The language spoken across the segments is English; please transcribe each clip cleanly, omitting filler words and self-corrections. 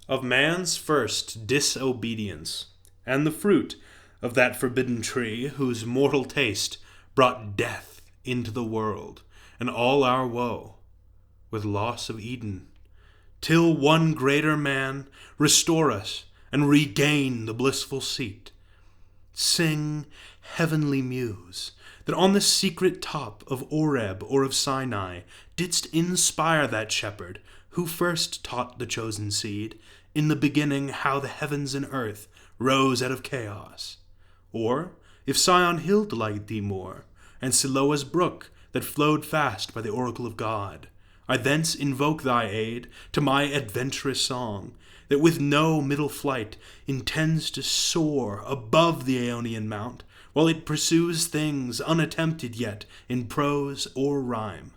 Of man's first disobedience, and the fruit of that forbidden tree whose mortal taste brought death into the world, and all our woe, with loss of Eden, till one greater man restore us and regain the blissful seat. Sing, heavenly muse, that on the secret top of Oreb or of Sinai didst inspire that shepherd who first taught the chosen seed in the beginning how the heavens and earth rose out of chaos. Or, if Sion hill delight thee more, and Siloa's brook that flowed fast by the oracle of God, I thence invoke thy aid to my adventurous song, that with no middle flight intends to soar above the Aeonian mount, while it pursues things unattempted yet in prose or rhyme.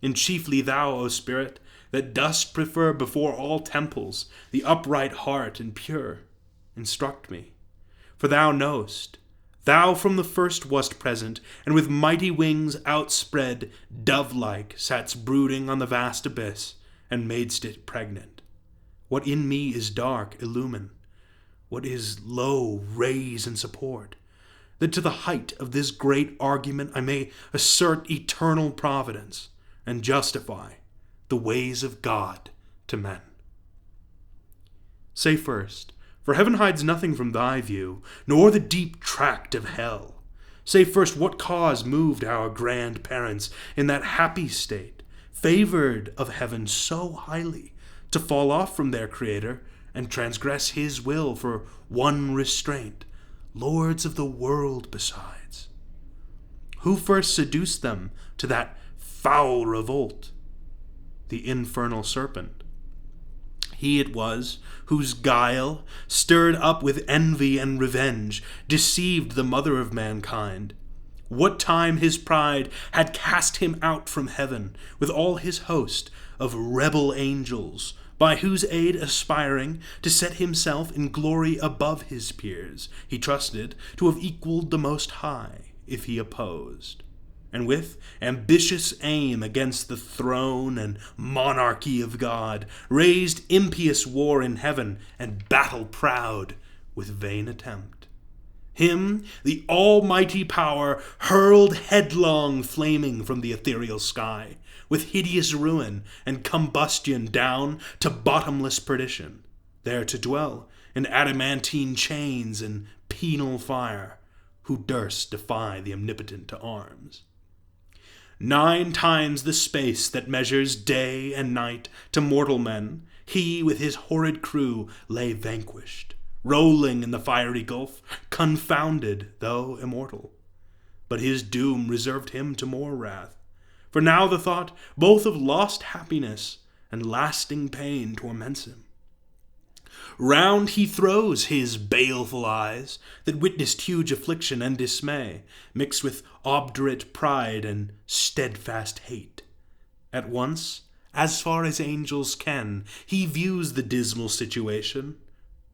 And chiefly thou, O Spirit, that dost prefer before all temples the upright heart and pure, instruct me. For thou knowest, thou from the first wast present, and with mighty wings outspread, dove-like, satst brooding on the vast abyss, and madest it pregnant. What in me is dark, illumine. What is low, raise and support, that to the height of this great argument I may assert eternal providence, and justify the ways of God to men. Say first, for heaven hides nothing from thy view, nor the deep tract of hell. Say first, what cause moved our grandparents in that happy state, favored of heaven so highly, to fall off from their Creator and transgress his will for one restraint, lords of the world besides? Who first seduced them to that foul revolt? The infernal serpent. He it was whose guile, stirred up with envy and revenge, deceived the mother of mankind. What time his pride had cast him out from heaven with all his host of rebel angels, by whose aid aspiring to set himself in glory above his peers, he trusted to have equalled the Most High if he opposed, and with ambitious aim against the throne and monarchy of God, raised impious war in heaven, and battle proud with vain attempt. Him the almighty power hurled headlong flaming from the ethereal sky, with hideous ruin and combustion down to bottomless perdition, there to dwell in adamantine chains and penal fire, who durst defy the omnipotent to arms. 9 times the space that measures day and night to mortal men, he with his horrid crew lay vanquished, rolling in the fiery gulf, confounded though immortal. But his doom reserved him to more wrath, for now the thought both of lost happiness and lasting pain torments him. Round he throws his baleful eyes, that witnessed huge affliction and dismay, mixed with obdurate pride and steadfast hate. At once, as far as angels can, he views the dismal situation,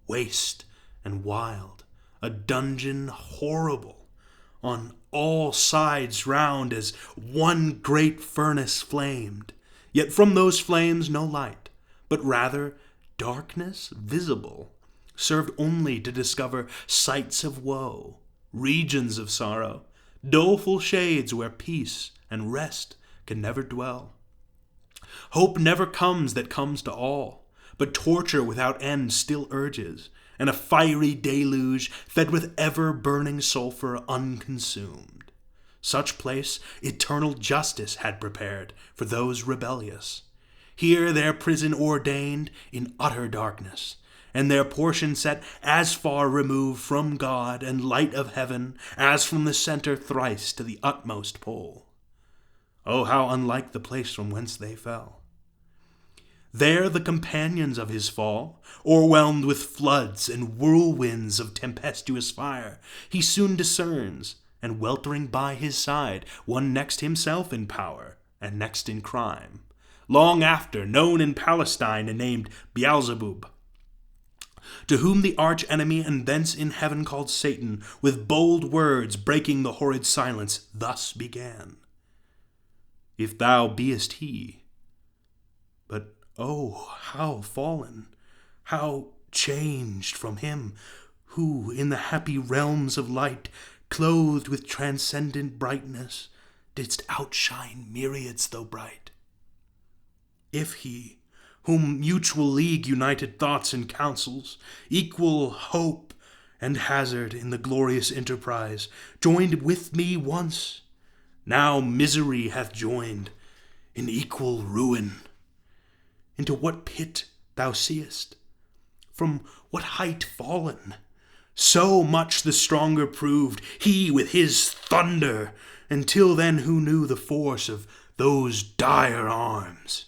waste and wild, a dungeon horrible, on all sides round as one great furnace flamed, yet from those flames no light, but rather darkness visible, served only to discover sights of woe, regions of sorrow, doleful shades where peace and rest can never dwell. Hope never comes that comes to all, but torture without end still urges, and a fiery deluge fed with ever-burning sulfur unconsumed. Such place eternal justice had prepared for those rebellious. Here their prison ordained in utter darkness, and their portion set as far removed from God and light of heaven as from the center thrice to the utmost pole. Oh, how unlike the place from whence they fell! There the companions of his fall, o'erwhelmed with floods and whirlwinds of tempestuous fire, he soon discerns, and weltering by his side, one next himself in power, and next in crime, long after known in Palestine and named Beelzebub, to whom the arch-enemy and thence in heaven called Satan, with bold words breaking the horrid silence, thus began: If thou beest he, but oh, how fallen, how changed from him who, in the happy realms of light, clothed with transcendent brightness, didst outshine myriads though bright. If he, whom mutual league united thoughts and counsels, equal hope and hazard in the glorious enterprise, joined with me once, now misery hath joined in equal ruin. Into what pit thou seest, from what height fallen, so much the stronger proved he with his thunder, until then who knew the force of those dire arms.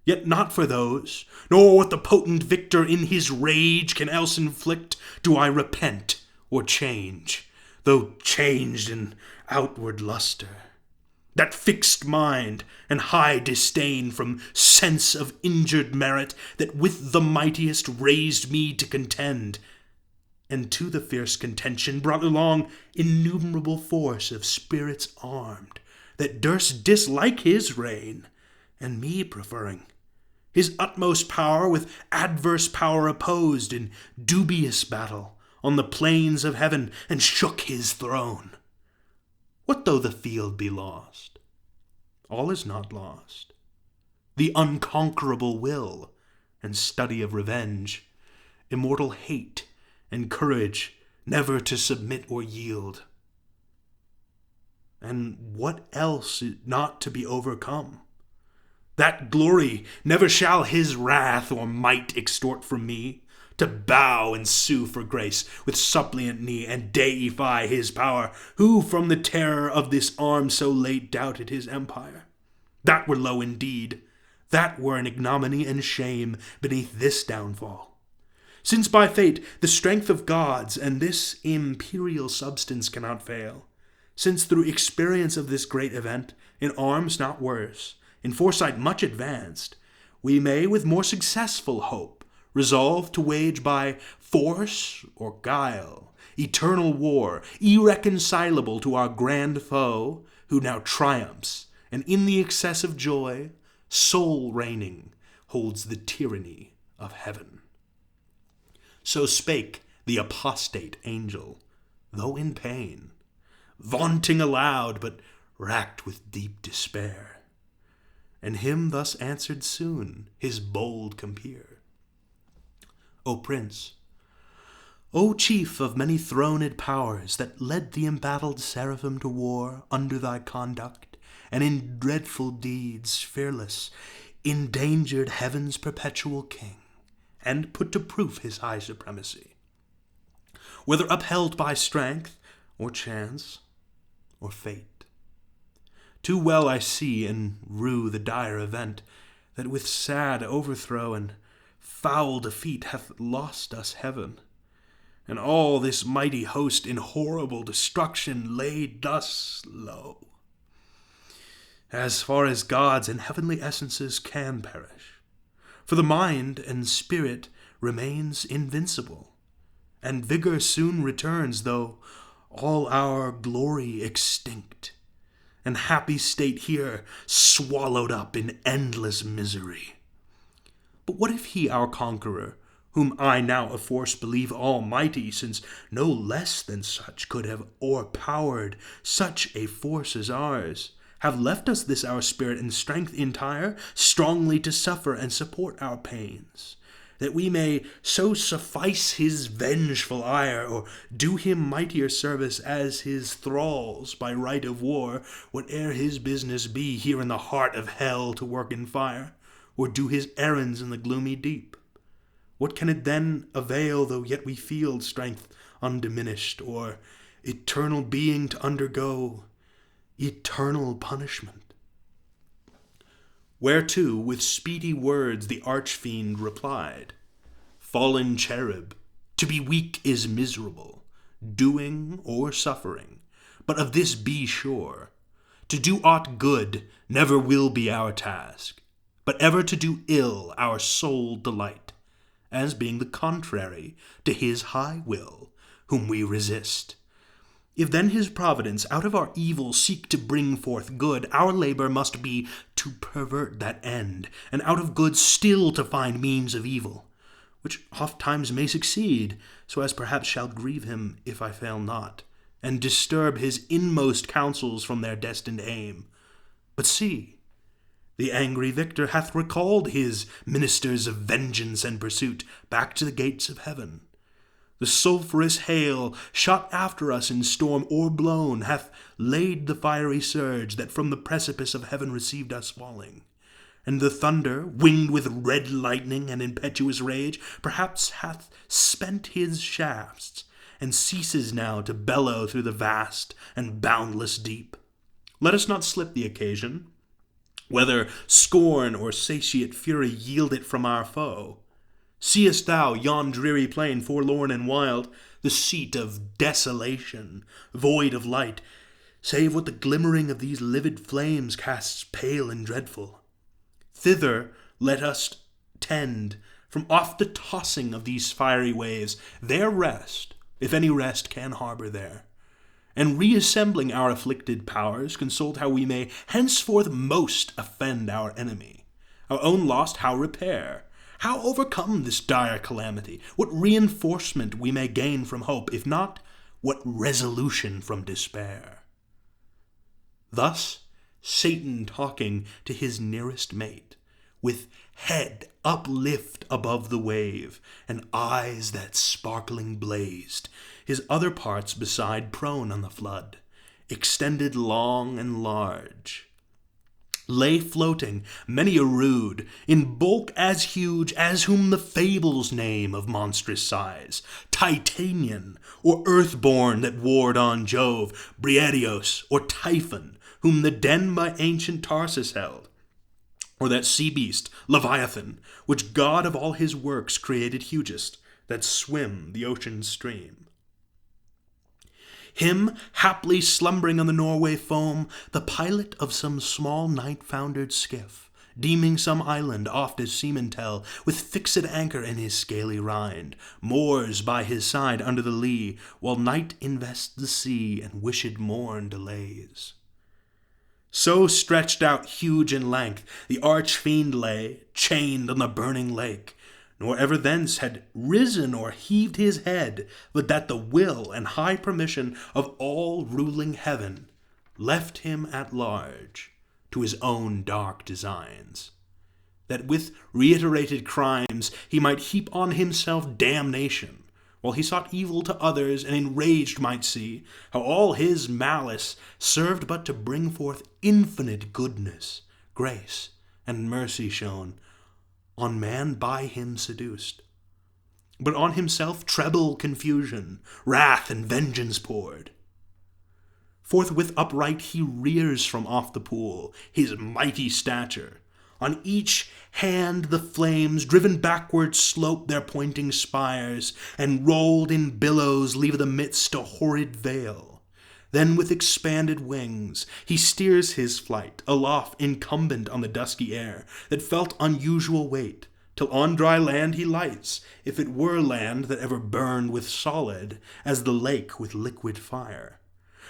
Yet not for those, nor what the potent victor in his rage can else inflict, do I repent or change, though changed in outward luster. That fixed mind and high disdain from sense of injured merit that with the mightiest raised me to contend, and to the fierce contention brought along innumerable force of spirits armed, that durst dislike his reign, and me preferring. His utmost power with adverse power opposed in dubious battle on the plains of heaven, and shook his throne. What though the field be lost? All is not lost. The unconquerable will and study of revenge, immortal hate and courage never to submit or yield. And what else is not to be overcome? That glory never shall his wrath or might extort from me, to bow and sue for grace with suppliant knee, and deify his power, who from the terror of this arm so late doubted his empire. That were low indeed, that were an ignominy and shame beneath this downfall. Since by fate the strength of gods and this imperial substance cannot fail, since through experience of this great event, in arms not worse, in foresight much advanced, we may with more successful hope resolve to wage by force or guile eternal war, irreconcilable to our grand foe, who now triumphs, and in the excess of joy, sole reigning, holds the tyranny of heaven. So spake the apostate angel, though in pain, vaunting aloud, but racked with deep despair. And him thus answered soon his bold compeer: O Prince, O Chief of many throned powers, that led the embattled seraphim to war under thy conduct, and in dreadful deeds fearless endangered heaven's perpetual king, and put to proof his high supremacy, whether upheld by strength, or chance, or fate. Too well I see and rue the dire event, that with sad overthrow and foul defeat hath lost us heaven, and all this mighty host in horrible destruction laid thus low, as far as gods and heavenly essences can perish. For the mind and spirit remains invincible, and vigor soon returns, though all our glory extinct, and happy state here swallowed up in endless misery. But what if he, our conqueror, whom I now of force believe almighty, since no less than such could have o'erpowered such a force as ours, have left us this our spirit and strength entire, strongly to suffer and support our pains, that we may so suffice his vengeful ire, or do him mightier service as his thralls by right of war, whate'er his business be here in the heart of hell to work in fire, or do his errands in the gloomy deep. What can it then avail, though yet we feel strength undiminished, or eternal being to undergo eternal punishment? Whereto with speedy words the archfiend replied: Fallen cherub, to be weak is miserable, doing or suffering, but of this be sure, to do aught good never will be our task, but ever to do ill our sole delight, as being the contrary to his high will, whom we resist. If then his providence out of our evil seek to bring forth good, our labor must be to pervert that end, and out of good still to find means of evil. which oft-times may succeed, so as perhaps shall grieve him if I fail not, and disturb his inmost counsels from their destined aim. But see, the angry victor hath recalled his ministers of vengeance and pursuit back to the gates of heaven. The sulphurous hail, shot after us in storm o'erblown, hath laid the fiery surge that from the precipice of heaven received us falling. And the thunder, winged with red lightning and impetuous rage, perhaps hath spent his shafts, and ceases now to bellow through the vast and boundless deep. Let us not slip the occasion, whether scorn or satiate fury yield it from our foe. Seest thou yon dreary plain, forlorn and wild, the seat of desolation, void of light, save what the glimmering of these livid flames casts pale and dreadful? Thither let us tend, from off the tossing of these fiery waves, there rest, if any rest can harbor there, and reassembling our afflicted powers, consult how we may henceforth most offend our enemy, our own lost how repair, how overcome this dire calamity, what reinforcement we may gain from hope, if not, what resolution from despair. Thus Satan talking to his nearest mate, with head uplift above the wave, and eyes that sparkling blazed, his other parts beside prone on the flood, extended long and large, lay floating many a rood, in bulk as huge as whom the fables name of monstrous size, Titanian, or earthborn that warred on Jove, Briareos, or Typhon, whom the den by ancient Tarsus held, or that sea beast, Leviathan, which God of all his works created hugest, that swim the ocean's stream. Him, haply slumbering on the Norway foam, the pilot of some small night-foundered skiff, deeming some island, oft as seamen tell, with fixed anchor in his scaly rind, moors by his side under the lee, while night invests the sea and wished morn delays. So stretched out huge and lank, the arch-fiend lay, chained on the burning lake, nor ever thence had risen or heaved his head, but that the will and high permission of all ruling heaven left him at large to his own dark designs, that with reiterated crimes he might heap on himself damnation, while he sought evil to others, and enraged might see how all his malice served but to bring forth infinite goodness, grace, and mercy shown on man by him seduced, but on himself treble confusion, wrath, and vengeance poured. Forthwith upright he rears from off the pool, his mighty stature. On each hand the flames, driven backward, slope their pointing spires, and rolled in billows leave the midst a horrid veil. Then with expanded wings he steers his flight, aloft incumbent on the dusky air, that felt unusual weight, till on dry land he lights, if it were land that ever burned with solid, as the lake with liquid fire.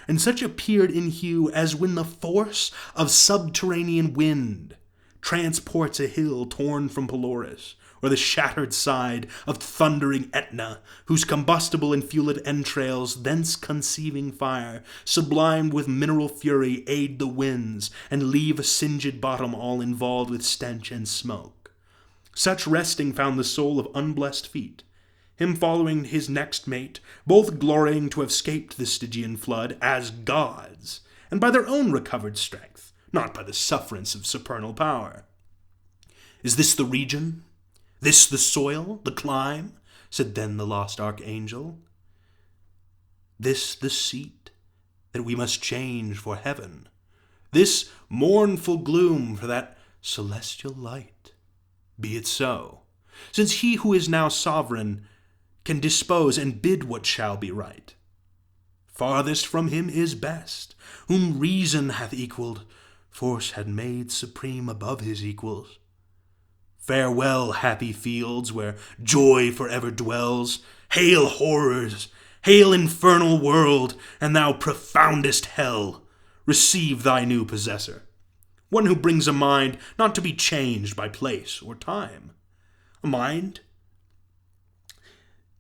And such appeared in hue as when the force of subterranean wind transports a hill torn from Pelorus, or the shattered side of thundering Etna, whose combustible and fueled entrails, thence conceiving fire, sublimed with mineral fury, aid the winds, and leave a singed bottom all involved with stench and smoke. Such resting found the soul of unblessed feet, him following his next mate, both glorying to have scaped the Stygian flood as gods, and by their own recovered strength, not by the sufferance of supernal power. Is this the region? This the soil, the clime? Said then the lost archangel. This the seat that we must change for heaven? This mournful gloom for that celestial light? Be it so, since he who is now sovereign can dispose and bid what shall be right. Farthest from him is best, whom reason hath equalled, force had made supreme above his equals. Farewell, happy fields, where joy forever dwells. Hail, horrors! Hail, infernal world! And thou profoundest hell! Receive thy new possessor, one who brings a mind not to be changed by place or time, a mind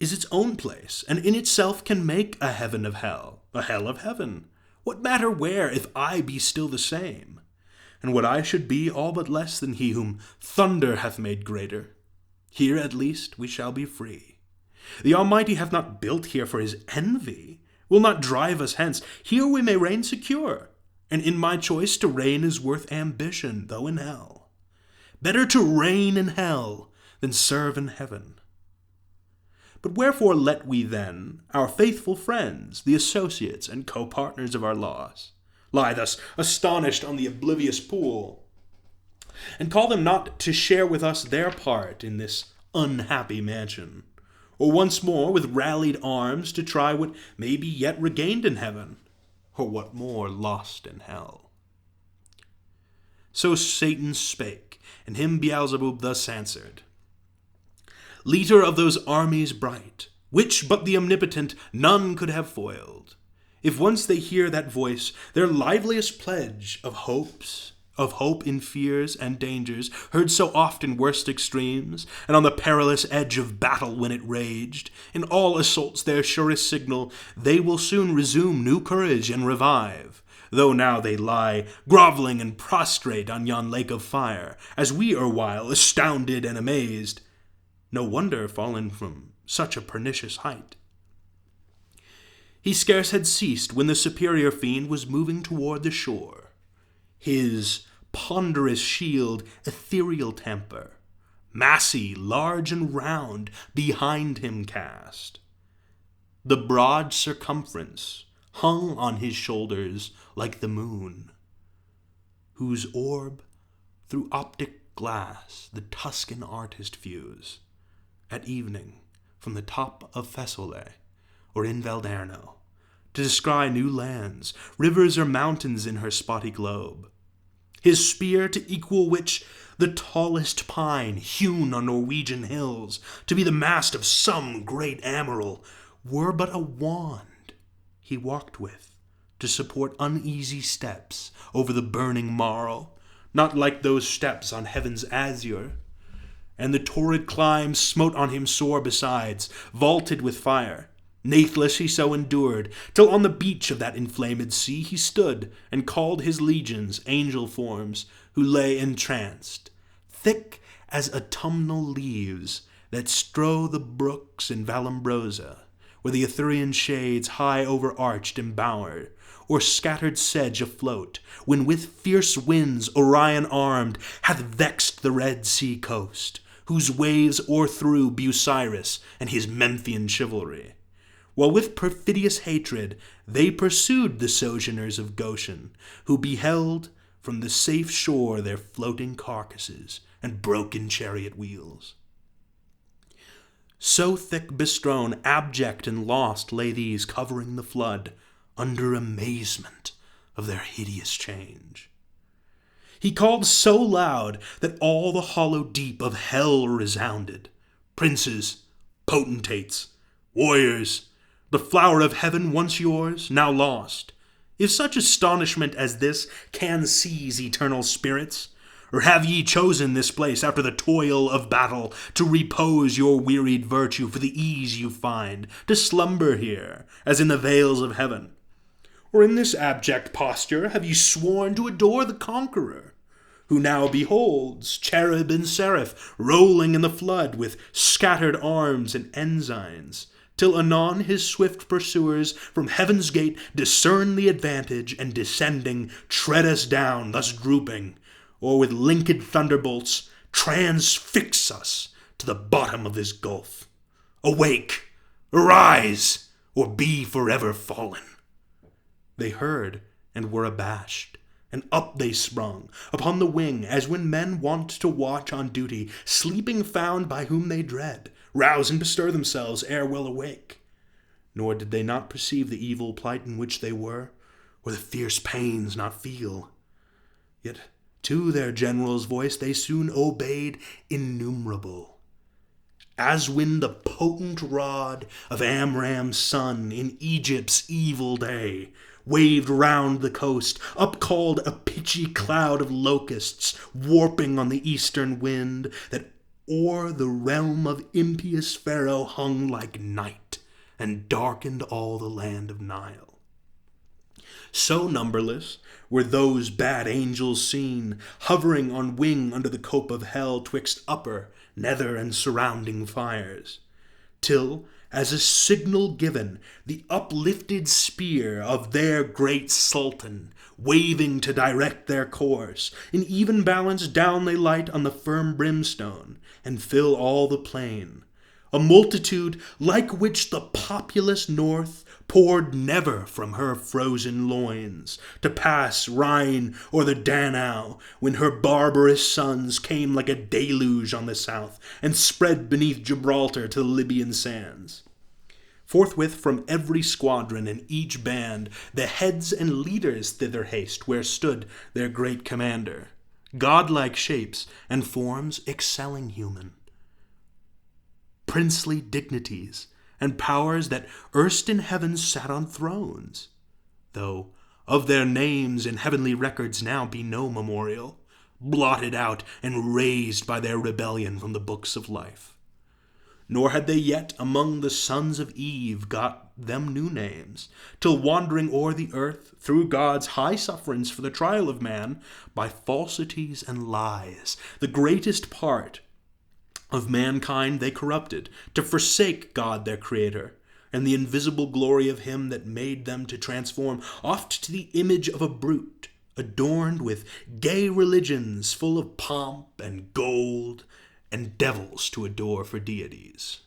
is its own place, and in itself can make a heaven of hell, a hell of heaven. What matter where, if I be still the same? And what I should be all but less than he whom thunder hath made greater. Here at least we shall be free. The Almighty hath not built here for his envy, will not drive us hence. Here we may reign secure, and in my choice to reign is worth ambition, though in hell. Better to reign in hell than serve in heaven. But wherefore let we then, our faithful friends, the associates and co-partners of our loss, lie thus astonished on the oblivious pool, and call them not to share with us their part in this unhappy mansion, or once more with rallied arms to try what may be yet regained in heaven, or what more lost in hell. So Satan spake, and him Beelzebub thus answered, Leader of those armies bright, which but the omnipotent none could have foiled, if once they hear that voice, their liveliest pledge of hope in fears and dangers, heard so oft in worst extremes, and on the perilous edge of battle when it raged, in all assaults their surest signal, they will soon resume new courage and revive, though now they lie groveling and prostrate on yon lake of fire, as we erewhile, astounded and amazed. No wonder fallen from such a pernicious height. He scarce had ceased when the superior fiend was moving toward the shore, his ponderous shield ethereal temper, massy, large, and round, behind him cast. The broad circumference hung on his shoulders like the moon, whose orb through optic glass the Tuscan artist views at evening from the top of Fesole or in Valderno, to descry new lands, rivers or mountains in her spotty globe. His spear to equal which the tallest pine hewn on Norwegian hills, to be the mast of some great admiral, were but a wand he walked with, to support uneasy steps over the burning marl, not like those steps on heaven's azure. And the torrid clime smote on him sore besides, vaulted with fire. Nathless he so endured, till on the beach of that inflamed sea he stood, and called his legions angel forms, who lay entranced, thick as autumnal leaves that strow the brooks in Vallombrosa, where the Ithurian shades high overarched embowered, or scattered sedge afloat, when with fierce winds Orion armed hath vexed the Red Sea coast, whose waves o'erthrew Busiris and his Memphian chivalry, while with perfidious hatred they pursued the sojourners of Goshen, who beheld from the safe shore their floating carcasses and broken chariot wheels. So thick bestrown, abject and lost lay these covering the flood, under amazement of their hideous change. He called so loud that all the hollow deep of hell resounded. Princes, potentates, warriors, the flower of heaven once yours, now lost. If such astonishment as this can seize eternal spirits, or have ye chosen this place after the toil of battle to repose your wearied virtue for the ease you find, to slumber here, as in the vales of heaven? Or in this abject posture have ye sworn to adore the conqueror, who now beholds cherub and seraph rolling in the flood with scattered arms and ensigns, till anon his swift pursuers from heaven's gate discern the advantage, and descending tread us down, thus drooping, or with linked thunderbolts transfix us to the bottom of this gulf. Awake, arise, or be forever fallen. They heard, and were abashed, and up they sprung, upon the wing, as when men wont to watch on duty, sleeping found by whom they dread, rouse and bestir themselves ere well awake. Nor did they not perceive the evil plight in which they were, or the fierce pains not feel. Yet to their general's voice they soon obeyed innumerable, as when the potent rod of Amram's son in Egypt's evil day waved round the coast, upcalled a pitchy cloud of locusts, warping on the eastern wind, that o'er the realm of impious Pharaoh hung like night, and darkened all the land of Nile. So numberless were those bad angels seen, hovering on wing under the cope of hell, twixt upper, nether, and surrounding fires, till, as a signal given, the uplifted spear of their great Sultan, waving to direct their course, in even balance down they light on the firm brimstone, and fill all the plain. A multitude like which the populous north poured never from her frozen loins, to pass Rhine or the Danau, when her barbarous sons came like a deluge on the south, and spread beneath Gibraltar to the Libyan sands. Forthwith from every squadron and each band, the heads and leaders thither haste, where stood their great commander, godlike shapes and forms excelling human, princely dignities, and powers that erst in heaven sat on thrones, though of their names in heavenly records now be no memorial, blotted out and razed by their rebellion from the books of life. Nor had they yet among the sons of Eve got them new names, till wandering o'er the earth, through God's high sufferance for the trial of man, by falsities and lies, the greatest part of mankind they corrupted, to forsake God their Creator, and the invisible glory of him that made them, to transform oft to the image of a brute, adorned with gay religions full of pomp and gold, and devils to adore for deities.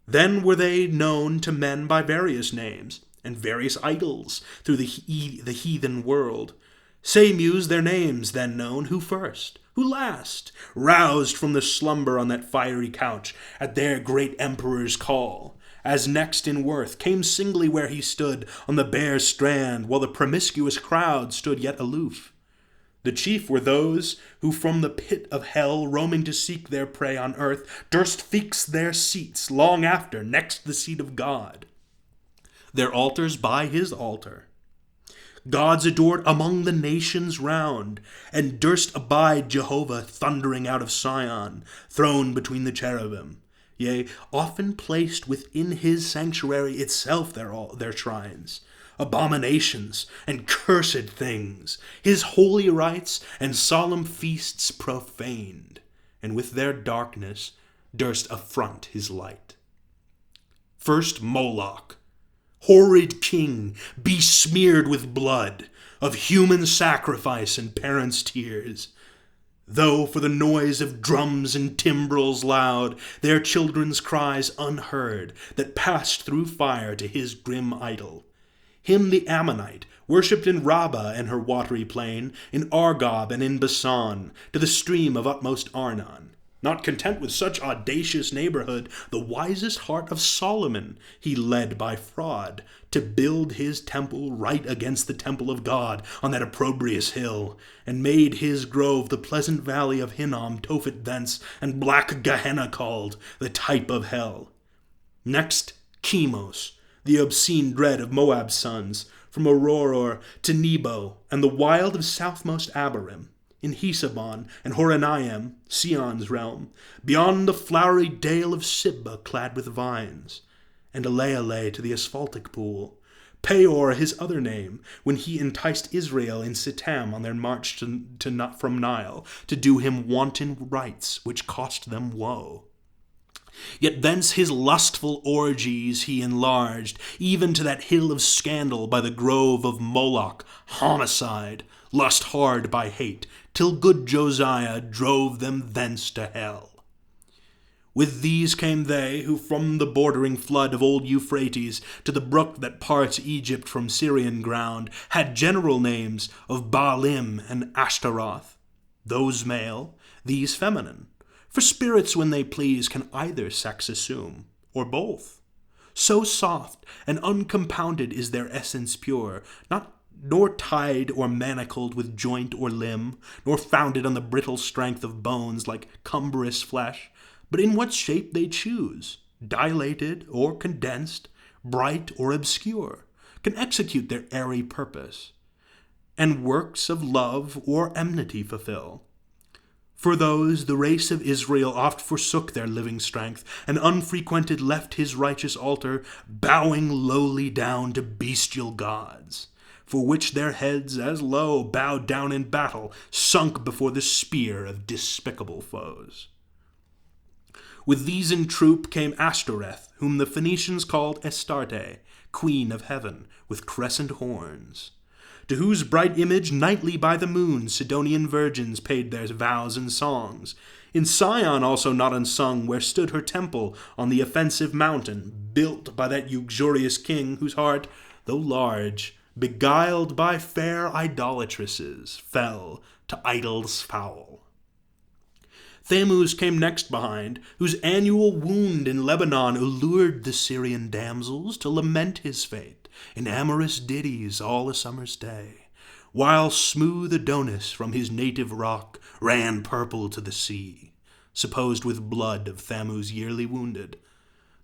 Then were they known to men by various names, and various idols through the heathen world. Say, Muse, their names then known, who first, who last, roused from the slumber on that fiery couch, at their great emperor's call, as next in worth, came singly where he stood on the bare strand, while the promiscuous crowd stood yet aloof. The chief were those who from the pit of hell, roaming to seek their prey on earth, durst fix their seats long after next the seat of God, their altars by his altar, gods adored among the nations round, and durst abide Jehovah thundering out of Sion, throned between the cherubim, yea, often placed within his sanctuary itself their shrines, abominations and cursed things, his holy rites and solemn feasts profaned, and with their darkness durst affront his light. First Moloch, horrid king, besmeared with blood of human sacrifice and parents' tears, though for the noise of drums and timbrels loud, their children's cries unheard, that passed through fire to his grim idol. Him the Ammonite worshipped in Rabbah and her watery plain, in Argob and in Bashan, to the stream of utmost Arnon. Not content with such audacious neighborhood, the wisest heart of Solomon he led by fraud, to build his temple right against the temple of God on that opprobrious hill, and made his grove the pleasant valley of Hinnom, Tophet thence, and black Gehenna called, the type of hell. Next Chemos, the obscene dread of Moab's sons, from Aurora to Nebo, and the wild of southmost Abarim, in Hesabon and Horonaim, Sion's realm, beyond the flowery dale of Sibba clad with vines, and Elealeh to the asphaltic pool, Peor his other name, when he enticed Israel in Sittam on their march from Nile, to do him wanton rites which cost them woe. Yet thence his lustful orgies he enlarged, even to that hill of scandal by the grove of Moloch, homicide, lust hard by hate, till good Josiah drove them thence to hell. With these came they, who from the bordering flood of old Euphrates to the brook that parts Egypt from Syrian ground, had general names of Baalim and Ashtaroth, those male, these feminine. For spirits when they please can either sex assume, or both. So soft and uncompounded is their essence pure, nor tied or manacled with joint or limb, nor founded on the brittle strength of bones like cumbrous flesh, but in what shape they choose, dilated or condensed, bright or obscure, can execute their airy purpose, and works of love or enmity fulfill. For those, the race of Israel oft forsook their living strength, and unfrequented left his righteous altar, bowing lowly down to bestial gods, for which their heads as low bowed down in battle, sunk before the spear of despicable foes. With these in troop came Ashtoreth, whom the Phoenicians called Astarte, queen of heaven, with crescent horns, to whose bright image nightly by the moon Sidonian virgins paid their vows and songs. In Sion also not unsung, where stood her temple on the offensive mountain, built by that uxorious king, whose heart, though large, beguiled by fair idolatresses, fell to idols foul. Thammuz came next behind, whose annual wound in Lebanon allured the Syrian damsels to lament his fate in amorous ditties all a summer's day, while smooth Adonis from his native rock ran purple to the sea, supposed with blood of Thammuz yearly wounded.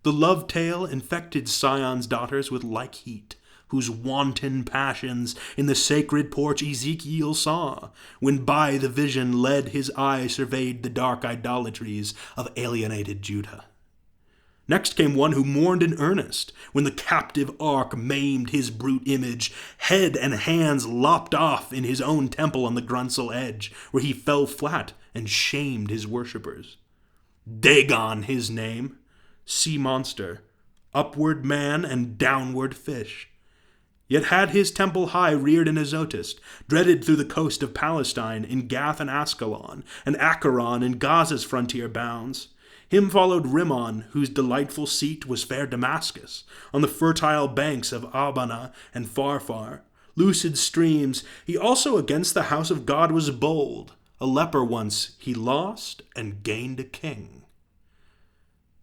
The love tale infected Sion's daughters with like heat, whose wanton passions in the sacred porch Ezekiel saw, when by the vision led his eye surveyed the dark idolatries of alienated Judah. Next came one who mourned in earnest, when the captive ark maimed his brute image, head and hands lopped off in his own temple on the Grunsel edge, where he fell flat and shamed his worshippers. Dagon his name, sea monster, upward man and downward fish. Yet had his temple high reared in Azotus, dreaded through the coast of Palestine, in Gath and Ascalon, and Acheron in Gaza's frontier bounds. Him followed Rimmon, whose delightful seat was fair Damascus, on the fertile banks of Abana and Pharphar. Lucid streams, he also against the house of God was bold. A leper once he lost, and gained a king.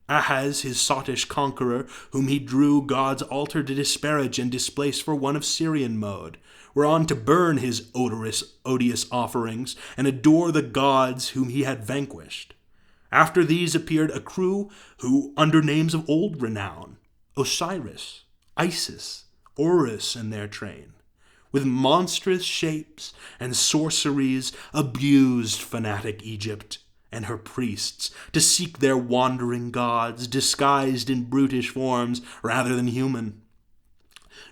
Ahaz, his sottish conqueror, whom he drew God's altar to disparage and displace for one of Syrian mode, whereon to burn his odious offerings, and adore the gods whom he had vanquished. After these appeared a crew who, under names of old renown, Osiris, Isis, Horus in their train, with monstrous shapes and sorceries, abused fanatic Egypt and her priests to seek their wandering gods, disguised in brutish forms rather than human.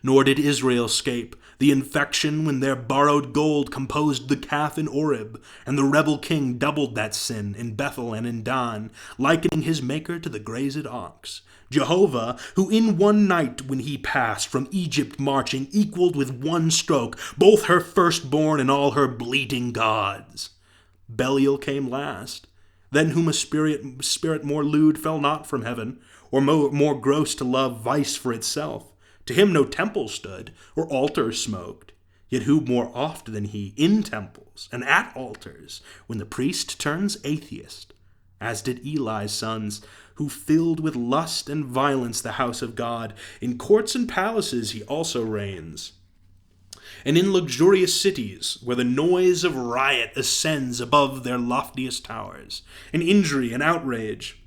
Nor did Israel scape the infection when their borrowed gold composed the calf in Oreb, and the rebel king doubled that sin in Bethel and in Dan, likening his maker to the grazed ox. Jehovah, who in one night when he passed from Egypt marching, equaled with one stroke both her firstborn and all her bleating gods. Belial came last, than whom a spirit more lewd fell not from heaven, or more gross to love vice for itself. To him no temple stood, or altar smoked, yet who more oft than he in temples and at altars, when the priest turns atheist, as did Eli's sons, who filled with lust and violence the house of God. In courts and palaces he also reigns, and in luxurious cities, where the noise of riot ascends above their loftiest towers, in injury and outrage.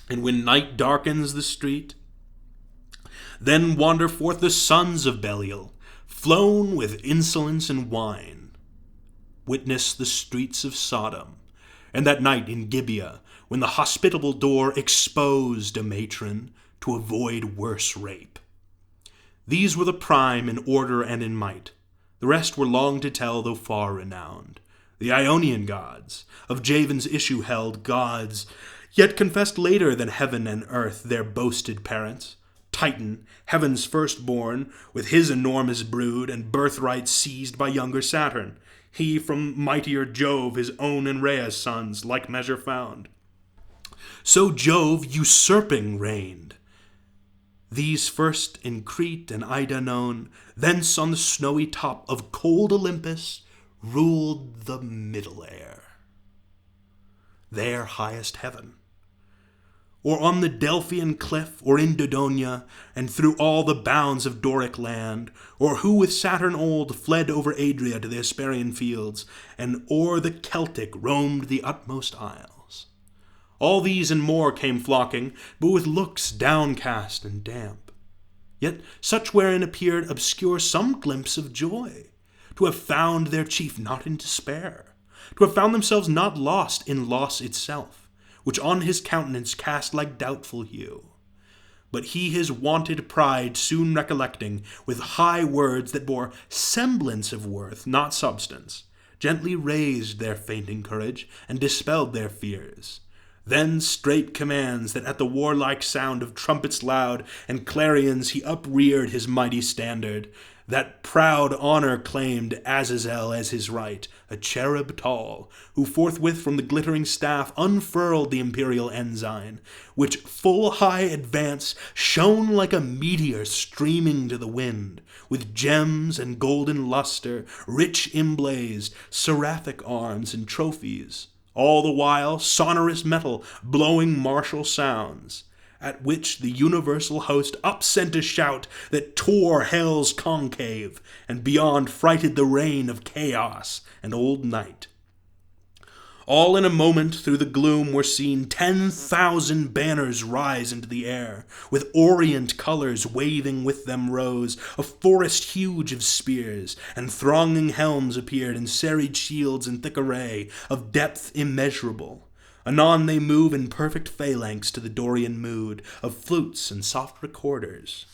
And when night darkens the street, then wander forth the sons of Belial, flown with insolence and wine. Witness the streets of Sodom, and that night in Gibeah, when the hospitable door exposed a matron to avoid worse rape. These were the prime in order and in might. The rest were long to tell, though far renowned. The Ionian gods, of Javan's issue held gods, yet confessed later than heaven and earth their boasted parents. Titan, heaven's firstborn, with his enormous brood and birthright seized by younger Saturn. He from mightier Jove his own and Rhea's sons like measure found. So Jove usurping reigned. These first in Crete and Ida known, thence on the snowy top of cold Olympus ruled the middle air, their highest heaven. Or on the Delphian cliff, or in Dodonia, and through all the bounds of Doric land, or who with Saturn old fled over Adria to the Hesperian fields, and o'er the Celtic roamed the utmost isles. All these and more came flocking, but with looks downcast and damp. Yet such wherein appeared obscure some glimpse of joy, to have found their chief not in despair, to have found themselves not lost in loss itself, which on his countenance cast like doubtful hue. But he his wonted pride soon recollecting, with high words that bore semblance of worth, not substance, gently raised their fainting courage, and dispelled their fears. Then straight commands that at the warlike sound of trumpets loud and clarions he upreared his mighty standard, that proud honor claimed Azazel as his right, a cherub tall, who forthwith from the glittering staff unfurled the imperial ensign, which full high advance shone like a meteor streaming to the wind, with gems and golden luster, rich emblazed, seraphic arms and trophies, all the while sonorous metal blowing martial sounds, at which the universal host up sent a shout that tore hell's concave, and beyond frighted the reign of chaos and old night. All in a moment through the gloom were seen 10,000 banners rise into the air, with orient colors waving with them rose a forest huge of spears, and thronging helms appeared in serried shields in thick array, of depth immeasurable. Anon they move in perfect phalanx to the Dorian mood of flutes and soft recorders,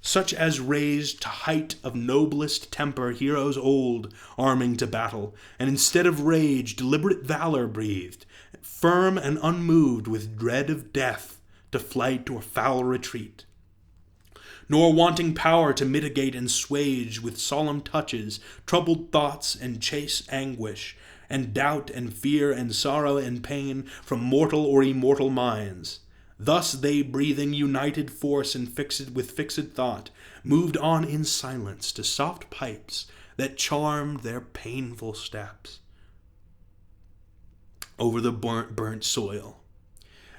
such as raised to height of noblest temper heroes old, arming to battle, and instead of rage deliberate valor breathed, firm and unmoved with dread of death, to flight or foul retreat, nor wanting power to mitigate and swage with solemn touches troubled thoughts and chase anguish, and doubt and fear and sorrow and pain from mortal or immortal minds. Thus they, breathing united force and fixed thought, moved on in silence to soft pipes that charmed their painful steps over the burnt soil.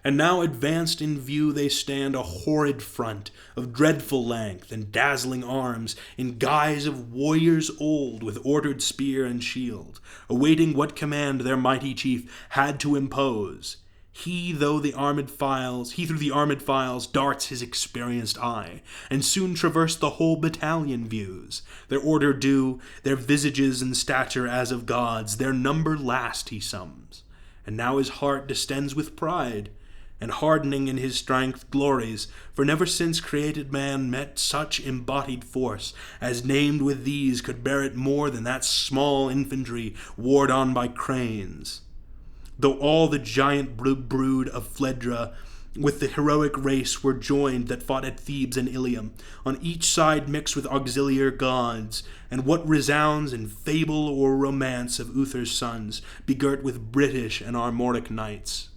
And now advanced in view they stand, a horrid front of dreadful length and dazzling arms, in guise of warriors old with ordered spear and shield, awaiting what command their mighty chief had to impose. He through the armed files darts his experienced eye, and soon traverse the whole battalion views, their order due, their visages and stature as of gods, their number last he sums. And now his heart distends with pride, and hardening in his strength glories, for never since created man met such embodied force, as named with these could bear it more than that small infantry warred on by cranes. Though all the giant brood of Phaedra with the heroic race were joined that fought at Thebes and Ilium, on each side mixed with auxiliar gods, and what resounds in fable or romance of Uther's sons, begirt with British and Armoric knights.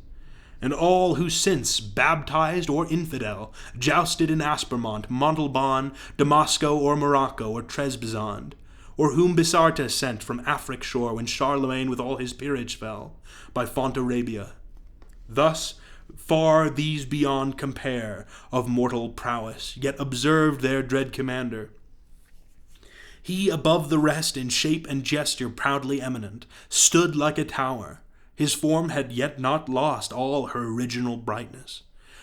And all who since, baptized or infidel, jousted in Aspermont, Montalban, Damasco, or Morocco, or Trebizond, or whom Bisarta sent from Afric shore when Charlemagne with all his peerage fell, by Fontarabia. Thus far these beyond compare of mortal prowess, yet observed their dread commander. He above the rest in shape and gesture proudly eminent, stood like a tower. His form had yet not lost all her original brightness,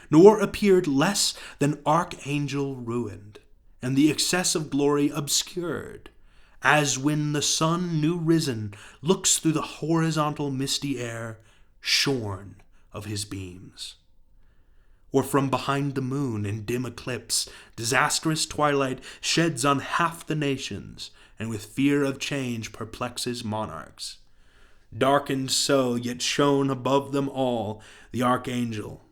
nor appeared less than archangel ruined, and the excess of glory obscured, as when the sun new risen looks through the horizontal misty air, shorn of his beams. Or from behind the moon in dim eclipse, disastrous twilight sheds on half the nations, and with fear of change perplexes monarchs. Darkened so, yet shone above them all the archangel.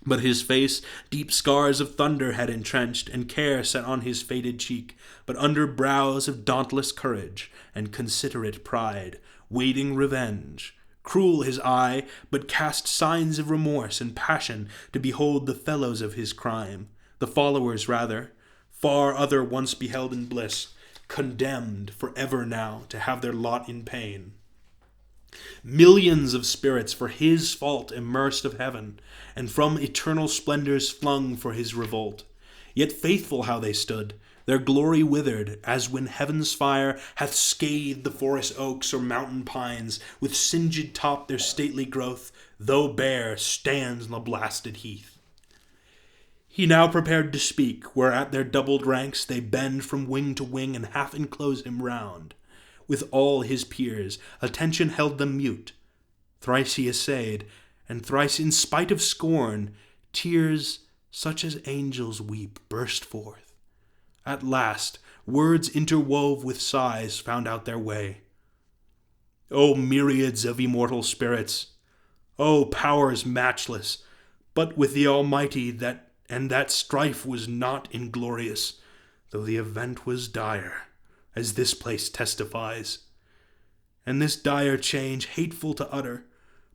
But his face deep scars of thunder had entrenched, and care set on his faded cheek, but under brows of dauntless courage and considerate pride, waiting revenge. Cruel his eye, but cast signs of remorse and passion to behold the fellows of his crime, the followers rather, far other once beheld in bliss, condemned for ever now to have their lot in pain. Millions of spirits for his fault immersed of heaven, and from eternal splendors flung for his revolt. Yet faithful how they stood, their glory withered, as when heaven's fire hath scathed the forest oaks or mountain pines, with singed top their stately growth, though bare, stands on the blasted heath. He now prepared to speak, where at their doubled ranks they bend from wing to wing and half enclose him round. with all his peers, attention held them mute. Thrice he essayed, and thrice in spite of scorn, tears such as angels weep burst forth. At last, words interwove with sighs found out their way. O myriads of immortal spirits! O powers matchless! But with the Almighty that strife was not inglorious, though the event was dire, as this place testifies. And this dire change hateful to utter,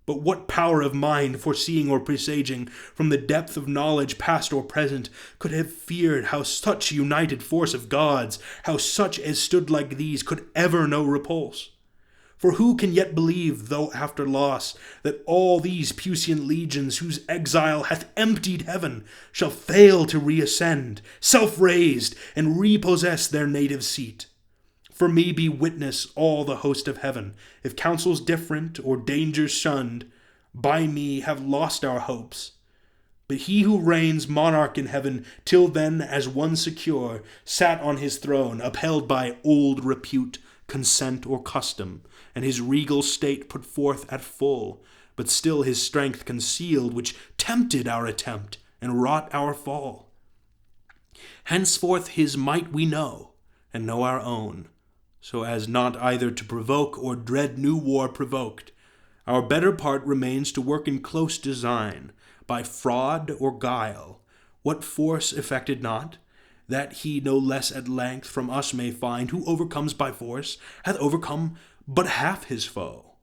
but what power of mind, foreseeing or presaging, from the depth of knowledge past or present, could have feared how such united force of gods, how such as stood like these, could ever know repulse? For who can yet believe, though after loss, that all these puissant legions, whose exile hath emptied heaven, shall fail to reascend, self-raised, and repossess their native seat? For me be witness all the host of heaven, if counsels different or dangers shunned, by me have lost our hopes. But he who reigns monarch in heaven, till then as one secure, sat on his throne, upheld by old repute, consent, or custom, and his regal state put forth at full, but still his strength concealed, which tempted our attempt, and wrought our fall. Henceforth his might we know, and know our own, so as not either to provoke or dread new war provoked. Our better part remains to work in close design, by fraud or guile, what force effected not, that he no less at length from us may find, who overcomes by force, hath overcome but half his foe.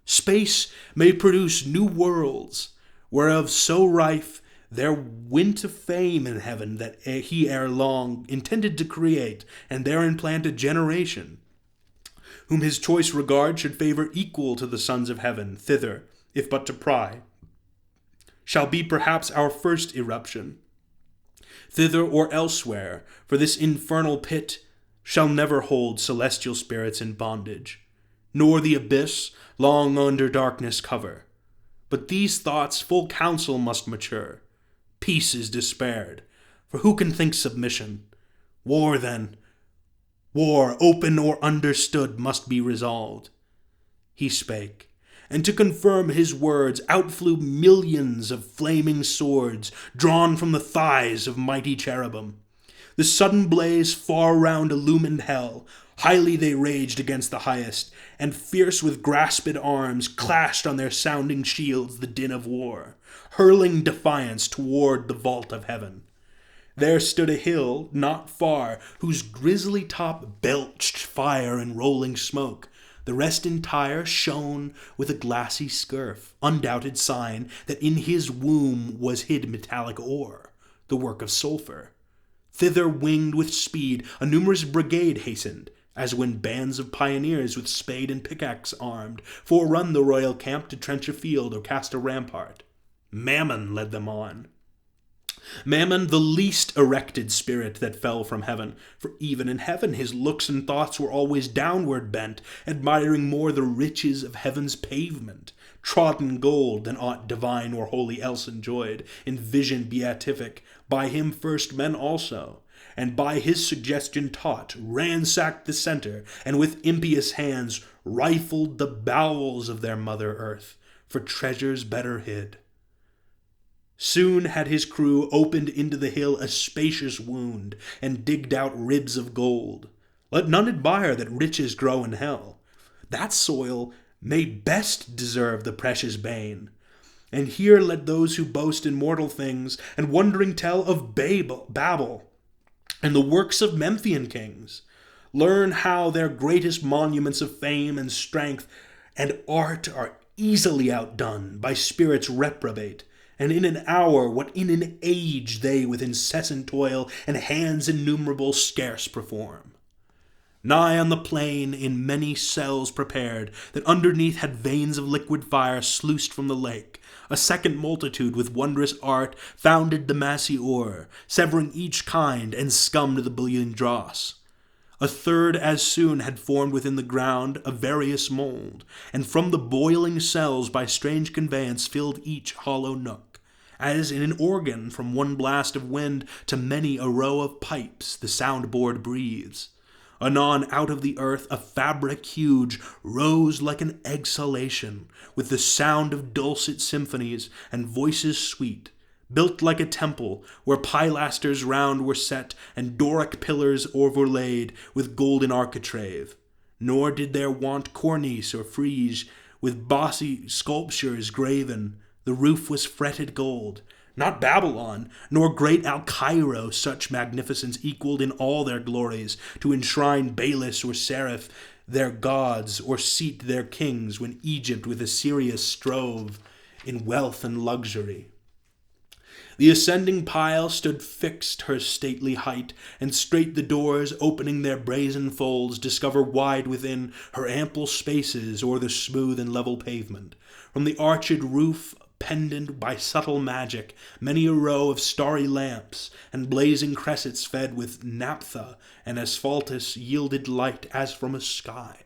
Space may produce new worlds, whereof so rife there went to fame in heaven that he ere long intended to create, and therein plant a generation, whom his choice regard should favor equal to the sons of heaven, thither, if but to pry, shall be perhaps our first eruption. Thither or elsewhere, for this infernal pit shall never hold celestial spirits in bondage, nor the abyss long under darkness cover. But these thoughts full counsel must mature. Peace is despaired, for who can think submission? War then, war, open or understood, must be resolved. He spake, and to confirm his words outflew millions of flaming swords, drawn from the thighs of mighty cherubim. The sudden blaze far round illumined hell. Highly they raged against the highest, and fierce with grasped arms clashed on their sounding shields the din of war, hurling defiance toward the vault of heaven. There stood a hill, not far, whose grisly top belched fire and rolling smoke. The rest entire shone with a glassy scurf, undoubted sign that in his womb was hid metallic ore, the work of sulphur. Thither, winged with speed, a numerous brigade hastened, as when bands of pioneers with spade and pickaxe armed forerun the royal camp to trench a field or cast a rampart. Mammon led them on. Mammon, the least erected spirit that fell from heaven, for even in heaven his looks and thoughts were always downward bent, admiring more the riches of heaven's pavement, trodden gold, than aught divine or holy else enjoyed, in vision beatific, by him first men also, and by his suggestion taught, ransacked the center, and with impious hands rifled the bowels of their mother earth, for treasures better hid. Soon had his crew opened into the hill a spacious wound, and digged out ribs of gold. Let none admire that riches grow in hell. That soil may best deserve the precious bane. And here let those who boast in mortal things, and wondering tell of Babel, and the works of Memphian kings, learn how their greatest monuments of fame and strength and art are easily outdone by spirits reprobate, and in an hour what in an age they with incessant toil and hands innumerable scarce perform. Nigh on the plain, in many cells prepared, that underneath had veins of liquid fire sluiced from the lake, a second multitude with wondrous art founded the massy ore, severing each kind, and scummed the bullion dross. A third as soon had formed within the ground a various mold, and from the boiling cells by strange conveyance filled each hollow nook, as in an organ from one blast of wind to many a row of pipes the sound-board breathes. Anon out of the earth a fabric huge rose like an exhalation, with the sound of dulcet symphonies and voices sweet, built like a temple, where pilasters round were set, and Doric pillars overlaid with golden architrave. Nor did there want cornice or frieze, with bossy sculptures graven. The roof was fretted gold. Not Babylon, nor great Al-Cairo such magnificence equaled in all their glories, to enshrine Balis or Seraph their gods, or seat their kings, when Egypt with Assyria strove in wealth and luxury. The ascending pile stood fixed her stately height, and straight the doors, opening their brazen folds, discover wide within her ample spaces o'er the smooth and level pavement. From the arched roof, pendant by subtle magic, many a row of starry lamps, and blazing cressets fed with naphtha and asphaltus yielded light as from a sky.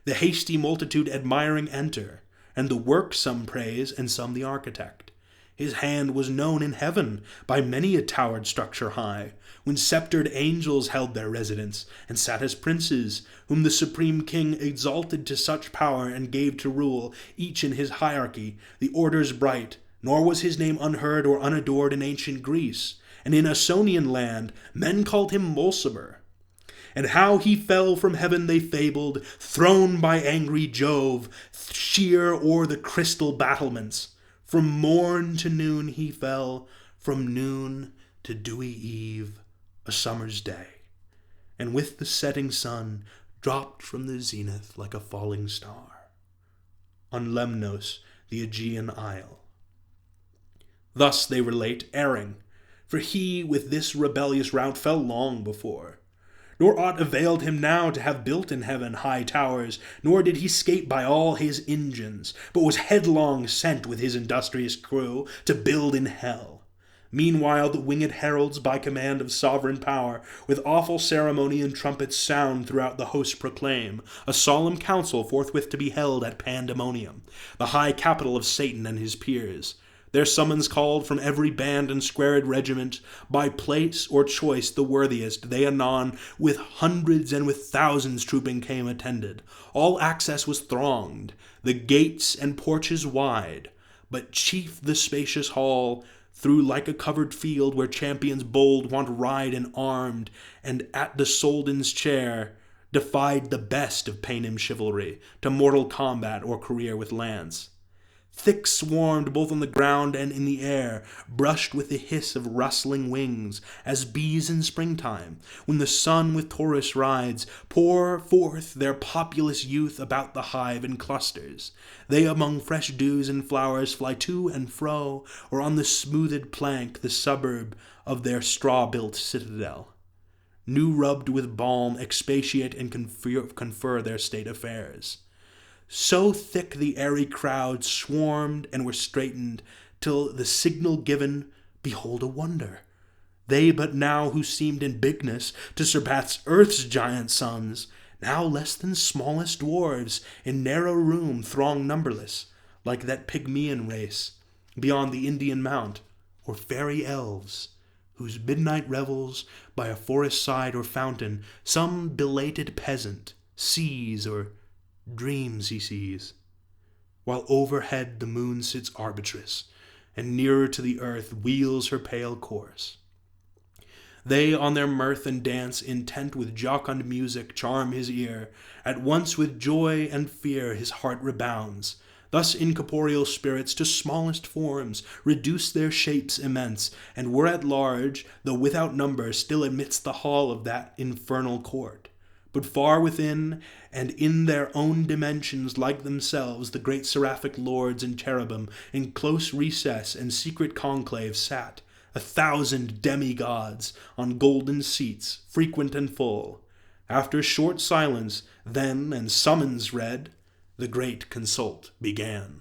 The hasty multitude admiring enter, and the work some praise, and some the architect. His hand was known in heaven by many a towered structure high, when sceptred angels held their residence, and sat as princes, whom the supreme king exalted to such power and gave to rule, each in his hierarchy, the orders bright, nor was his name unheard or unadored in ancient Greece, and in Ausonian land men called him Mulciber. And how he fell from heaven they fabled, thrown by angry Jove, sheer o'er the crystal battlements. From morn to noon he fell, from noon to dewy eve, a summer's day, and with the setting sun dropped from the zenith like a falling star, on Lemnos, the Aegean isle. Thus they relate, erring, for he with this rebellious rout fell long before. Nor aught availed him now to have built in heaven high towers, nor did he scape by all his engines, but was headlong sent with his industrious crew to build in hell. Meanwhile the winged heralds, by command of sovereign power, with awful ceremony and trumpets sound throughout the host proclaim, a solemn council forthwith to be held at Pandemonium, the high capital of Satan and his peers. Their summons called from every band and squared regiment, by place or choice the worthiest, they anon with hundreds and with thousands trooping came attended. All access was thronged, the gates and porches wide, but chief the spacious hall, through like a covered field where champions bold wont ride and armed, and at the Soldan's chair defied the best of Paynim chivalry to mortal combat or career with lance. Thick swarmed both on the ground and in the air, brushed with the hiss of rustling wings, as bees in springtime, when the sun with Taurus rides, pour forth their populous youth about the hive in clusters. They among fresh dews and flowers fly to and fro, or on the smoothed plank the suburb of their straw-built citadel. New rubbed with balm, expatiate and confer their state affairs. So thick the airy crowd swarmed and were straitened, till the signal given, behold a wonder. They but now who seemed in bigness to surpass earth's giant sons, now less than smallest dwarves, in narrow room throng numberless, like that Pygmaean race, beyond the Indian mount, or fairy elves, whose midnight revels by a forest side or fountain some belated peasant sees or dreams he sees, while overhead the moon sits arbitress, and nearer to the earth wheels her pale course. They on their mirth and dance, intent with jocund music, charm his ear. At once with joy and fear his heart rebounds. Thus incorporeal spirits to smallest forms reduce their shapes immense, and were at large, though without number, still amidst the hall of that infernal court. But far within, and in their own dimensions like themselves, the great seraphic lords and cherubim, in close recess and secret conclave sat, 1,000 demigods, on golden seats, frequent and full. After short silence, then, and summons read, the great consult began.